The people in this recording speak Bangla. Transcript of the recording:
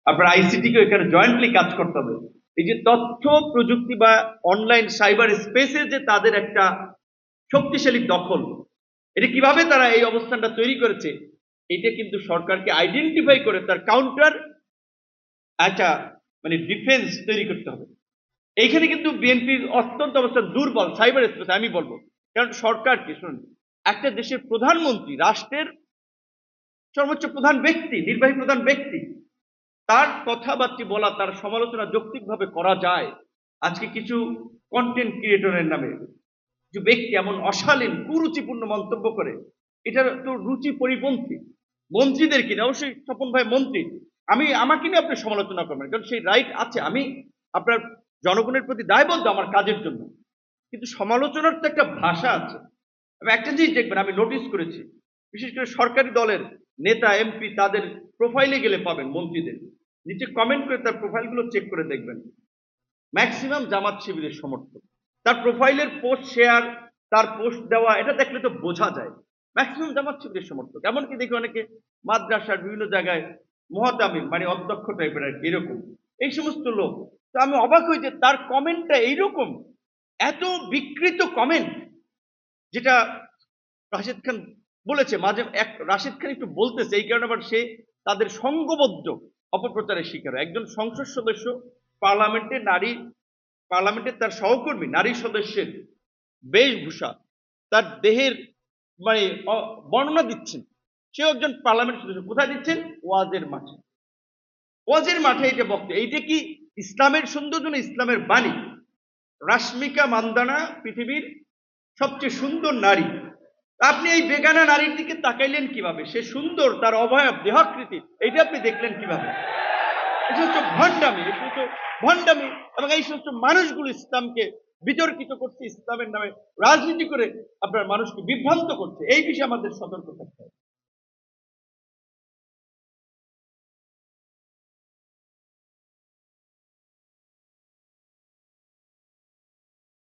আপনার আইসিটি-কে এখানে জয়েন্টলি কাজ করতে হবে। এই যে তথ্য প্রযুক্তি বা অনলাইন সাইবার স্পেসে যে তাদের একটা শক্তিশালী দখল, এটা কিভাবে তারা এই অবস্থানটা তৈরি করেছে, এটা কিন্তু সরকারকে আইডেন্টিফাই করে তার কাউন্টার একটা মানে ডিফেন্স তৈরি করতে হবে। এইখানে কিন্তু বিএনপির অত্যন্ত অবস্থা দুর্বল সাইবার স্পেস আমি বলবো। কারণ সরকারকে শুনুন, একটা দেশের প্রধানমন্ত্রী, রাষ্ট্রের সর্বোচ্চ প্রধান ব্যক্তি, নির্বাহী প্রধান ব্যক্তি, তার কথাবার্তা বলা, তার সমালোচনা যৌক্তিকভাবে করা যায়। আজকে কিছু কন্টেন্ট ক্রিয়েটরের নামে কিছু ব্যক্তি এমন অশালীন কুরুচিপূর্ণ মন্তব্য করে, এটা তো রুচি পরিপন্থী। মন্ত্রীদের কিনে, অবশ্যই স্বপন ভাই মন্ত্রী, আমি আমাকে নিয়ে আপনি সমালোচনা করবেন, কারণ সেই রাইট আছে। আমি আপনার জনগণের প্রতি দায়বদ্ধ আমার কাজের জন্য, কিন্তু সমালোচনার তো একটা ভাষা আছে। আমি একটা জিনিস দেখবেন, আমি নোটিস করেছি, বিশেষ করে সরকারি দলের নেতা এমপি তাদের প্রোফাইলে গেলে পাবেন মন্ত্রীদের নিচে কমেন্ট করে তার প্রোফাইলগুলো চেক করে দেখবেন, ম্যাক্সিমাম জামাত শিবিরের সমর্থক। তার প্রোফাইলের পোস্ট শেয়ার, তার পোস্ট দেওয়া, এটা দেখলে তো বোঝা যায় ম্যাক্সিমাম জামাত শিবিরের সমর্থক। এমনকি দেখি অনেকে মাদ্রাসার বিভিন্ন জায়গায় মহতামিম মানে অধ্যক্ষ টাইপের আর কি, এরকম এই সমস্ত লোক। তো আমি অবাক হই যে তার কমেন্টটা এইরকম, এত বিকৃত কমেন্ট, যেটা রাশিদ খান বলেছে মাঝে এক, রাশিদ খান একটু বলতেছে এই কারণে আবার সে তাদের সংঘবদ্ধ অপপ্রচারের শিকার হয়। একজন সংসদ সদস্য পার্লামেন্টে নারী, পার্লামেন্টের তার সহকর্মী নারী সদস্যের বেশভূষা, তার দেহের মানে বর্ণনা দিচ্ছেন। সেও একজন পার্লামেন্ট সদস্য, কোথায় দিচ্ছেন? ওয়াজের মাঠে। ওয়াজের মাঠে এটা বক্তব্য, এইটা কি ইসলামের সৌন্দর্য না ইসলামের বাণী? রাশমিকা মান্দানা পৃথিবীর সবচেয়ে সুন্দর নারী, আপনি এই বেগানা নারীর দিকে তাকাইলেন কিভাবে? সে সুন্দর, তার অবয়ব দেহাকৃতি, এইটা আপনি দেখলেন কিভাবে? এটা হচ্ছে ভণ্ডামি, এটা হচ্ছে ভণ্ডামি। এবং এই সমস্ত মানুষগুলো ইসলামকে বিতর্কিত করছে, ইসলামের নামে রাজনীতি করে আপনার মানুষকে বিভ্রান্ত করছে। এই বিষয়ে আমাদের সতর্ক থাকতে হবে।